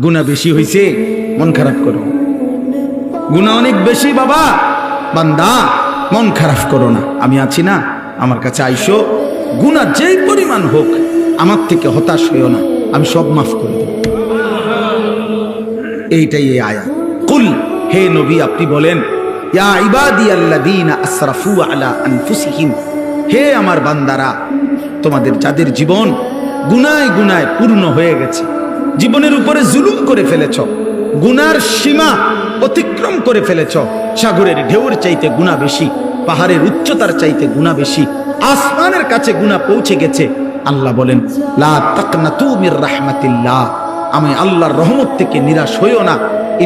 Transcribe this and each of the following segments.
গুনাহ বেশি হইছে, মন খারাপ করো। গুনাহ অনেক বেশি বাবা, বান্দা মন খারাপ করো না। আমি আছি না, আমার কাছে আইসো, গুনাহ যেই পরিমাণ হোক আমার থেকে হতাশ হইও না, আমি সব মাফ করে দেব। এইটাই এই আয়াত। কুল, হে নবী আপনি বলেন, ইয়া ইবাদিয়াল্লাযীনা আসরাফু আলা আনফুসিহিম, হে আমার বান্দারা, তোমাদের যাদের জীবন গুনায় গুনায় পূর্ণ হয়ে গেছে, জীবনের উপরে জুলুম করে ফেলেছ, গুনার সীমা অতিক্রম করে ফেলেছ, সাগরের ঢেউর চাইতে গুনাহ বেশি, পাহাড়ের উচ্চতার চাইতে গুনাহ বেশি, আসমানের কাছে গুনাহ পৌঁছে গেছে। আল্লাহ বলেন, লা তাকনাতু মির রাহমাতিল্লাহ, আমি আল্লাহর রহমত থেকে নিরাশ হইও না।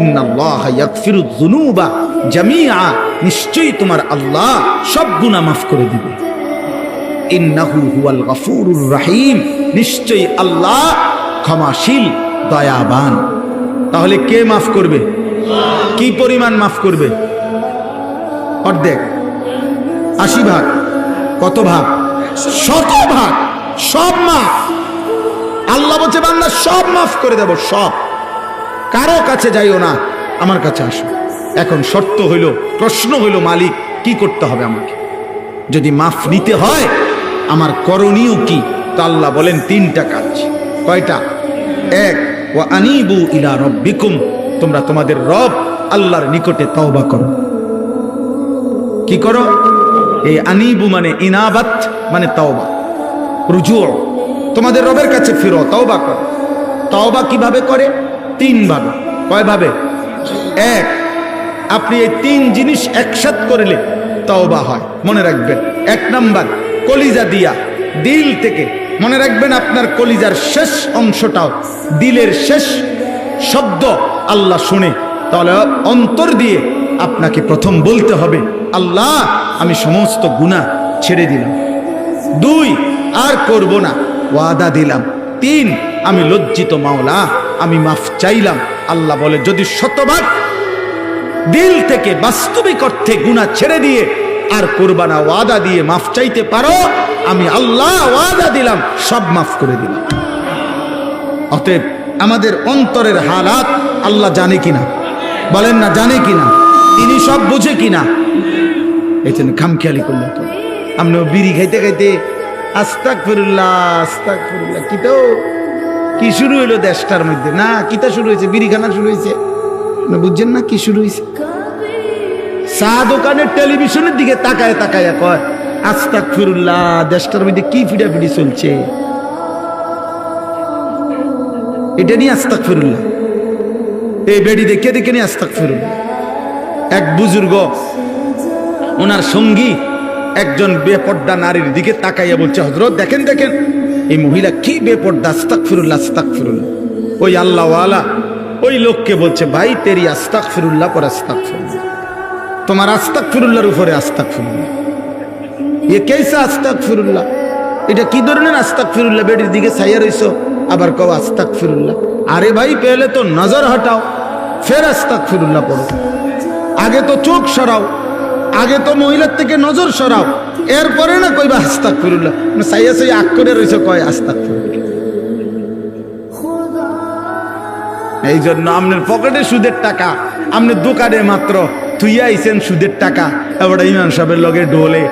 ইন্নাল্লাহা ইয়াগফিরুয যুনুবা জামিআ, নিশ্চয়ই তোমার আল্লাহ সব গুনাহ মাফ করে দিবে। ইন্নাহু হুয়াল গফুরুর রহিম, নিশ্চয়ই আল্লাহ ক্ষমাশীল দয়াবান। তাহলে কে মাফ করবে? কি পরিমাণ মাফ করবে? অর্ধেক, 80 ভাগ, কত ভাগ? 100 ভাগ, সব মাফ। আল্লাহ বলছে বান্দা সব মাফ করে দেব, সব। কারো কাছে যাইও না, আমার কাছে আসো। এখন শর্ত হইল, প্রশ্ন হইল, মালিক কি করতে হবে আমাকে? যদি মাফ নিতে হয় আমার করণীয় কি? তো আল্লাহ বলেন 3টা কাজ। কয়টা? 1, ওয়া আনিবু ইলা রাব্বিকুম, তোমরা তোমাদের রব আল্লাহর নিকটে তওবা করো। কি করো? এই আনিবু মানে ইনাবাত, মানে তওবা, রুজু, তোমাদের রবের কাছে ফিরো, তওবা করো। তওবা কিভাবে করে? 3 ভাবে। কয় ভাবে? 1, আপনি এই 3 জিনিস একসাথ করলে তওবা হয়। মনে রাখবেন, 1 নাম্বার কলিজা দিয়া, দিল থেকে। মনে রাখবেন আপনার কলিজার শেষ অংশটাও, দিলের শেষ শব্দ আল্লাহ শুনে, তাহলে অন্তর দিয়ে আপনাকে প্রথম বলতে হবে, আল্লাহ আমি সমস্ত গুনাহ ছেড়ে দিলাম। 2, আর করব না, ওয়াদা দিলাম। 3, আমি লজ্জিত মাওলা, আমি মাফ চাইলাম। আল্লাহ বলে, যদি 100 দিল থেকে বাস্তবিক অর্থে গুনাহ ছেড়ে দিয়ে আর করবা না, ওয়াদা দিয়ে মাফ চাইতে পারো, আমি আল্লাহ ওয়াদা দিলাম সব মাফ করে দিলাম। অতএব আমাদের অন্তরের হালাত আল্লাহ জানে কিনা? বলেন না, জানে কিনা? তিনি সব বুঝে কিনা? এই জন্য খামখেয়ালি করলে তো আমরা বিড়ি খাইতে খাইতে আস্তাগফিরুল্লাহ আস্তাগফিরুল্লাহ, কি শুরু হইলো দেশটার মধ্যে? না, কিতা শুরু হয়েছে? বিড়ি খানা শুরু হয়েছে। বুঝছেন না কি শুরু হয়েছে? চা দোকানের টেলিভিশনের দিকে তাকায় তাকায় কয় আস্তাগফিরুল্লাহ। দেশটার মধ্যে কি ফিডাফিডি চলছে, এটা নিয়ে আস্তাগফিরুল্লাহ। এই বেড়ি দেখে দেখে নিয়ে আস্তাগফিরুল্লাহ। এক বুজুর্গ, ওনার সঙ্গী একজন বেপর্দা নারীর দিকে তাকাইয়া বলছে, হযরত দেখেন দেখেন এই মহিলা কি বেপর্দা, আস্তাগফিরুল্লাহ আস্তাগফিরুল্লাহ। ওই আল্লাহওয়ালা ওই লোককে বলছে, ভাই তেরি আস্তাগফিরুল্লাহ পর আস্তাগফিরুল্লাহ, তোমার আস্তাগফিরুল্লাহর উপরে আস্তাগফিরুল্লাহ। এ কেসা আস্তাগফিরুল্লাহ? এটা কি ধরনের আস্তাগফিরুল্লাহ? বেডির দিকে ছাইয়া রইছো, আবার কও আস্তাগফিরুল্লাহ। আরে ভাই, পেলে তো নজর হটাও, ফের আস্তাগফিরুল্লাহ পড়ো। আগে তো চোখ সরাও, আগে তো মহিলার থেকে নজর সরাও, এরপরে না কইবা আস্তাগফিরুল্লাহ। ছাইয়া ছাইয়া আগ করে রইছো, কয় আস্তাগফিরুল্লাহ। এই জন্য আপনার পকেটে সুদের টাকা, আপনার দোকানে মাত্র তুইয়া আইছেন সুদের টাকা, এবার ইমাম সাহেবের লগে ডোলে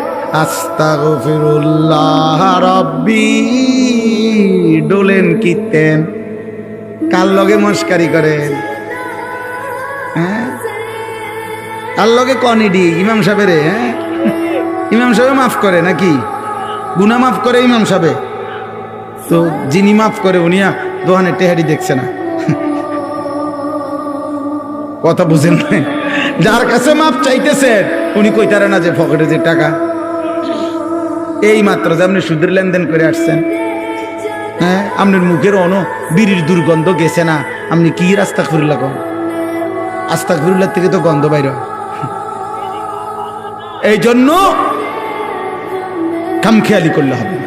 আস্তাগফিরুল্লাহ রাব্বি, ডোলেন কিতেন, কার লগে মস্কারি করেন? হ্যাঁ, কার লগে কনিডি? ইমাম সাহেবের। হ্যাঁ, ইমাম সাহেব মাফ করে নাকি? গুনাহ মাফ করে ইমাম সাহেব? তো যিনি মাফ করে উনিয়া দোহানে টেহারি দেখছে না, কথা বুঝেন না? যার কাছে মাপ চাইতেছেন উনি কইতারে না যে পকেটে যে টাকা। এই মাত্র যে আপনি সুদের লেনদেন করে আসছেন, হ্যাঁ, আপনার মুখের অন বিড়ির দুর্গন্ধ গেছে না, আপনি কি আস্তাগফিরুল্লাহ করেন? আস্তাগফিরুল্লাহ থেকে তো গন্ধ বাইর হয়। এই জন্য খামখেয়ালি করলে হবে না,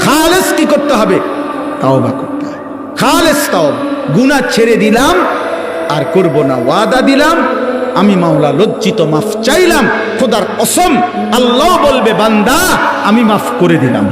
খালেস কি করতে হবে? তাওবা করতে হবে, খালেস তাওবা। গুনাহ ছেড়ে দিলাম আর করব না, ওয়াদা দিলাম, আমি মাওলা লজ্জিত, মাফ চাইলাম, খোদার কসম আল্লাহ বলবে বান্দা আমি মাফ করে দিলাম।